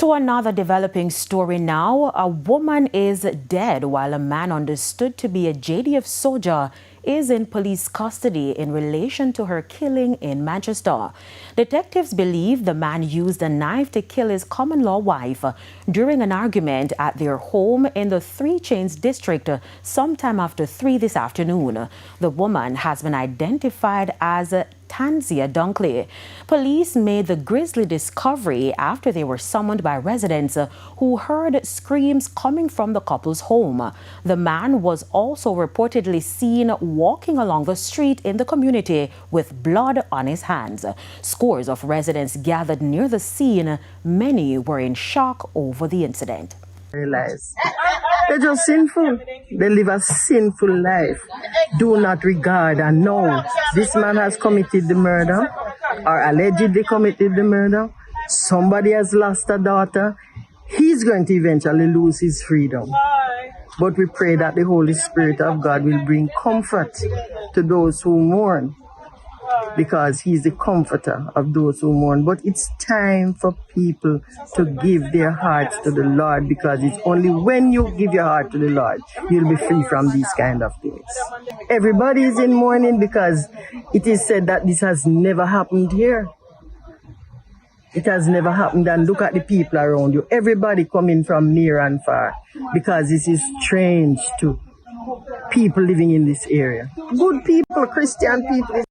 To another developing story now, a woman is dead while a man understood to be a JDF soldier is in police custody in relation to her killing in Manchester. Detectives believe the man used a knife to kill his common-law wife during an argument at their home in the Three Chains district sometime after 3 this afternoon. The woman has been identified as Tanzia Dunkley. Police made the grisly discovery after they were summoned by residents who heard screams coming from the couple's home. The man was also reportedly seen walking along the street in the community with blood on his hands. Scores of residents gathered near the scene. Many were in shock over the incident. Realize they're just sinful. They live a sinful life. Do not regard and know this man has committed the murder or allegedly committed the murder. Somebody has lost a daughter. He's going to eventually lose his freedom. But we pray that the Holy Spirit of God will bring comfort to those who mourn, because he's the comforter of those who mourn. But it's time for people to give their hearts to the Lord, because it's only when you give your heart to the Lord you'll be free from these kind of things. Everybody is in mourning because it is said that this has never happened here. It has never happened, and look at the people around you. Everybody coming from near and far, because this is strange to people living in this area. Good people, Christian people.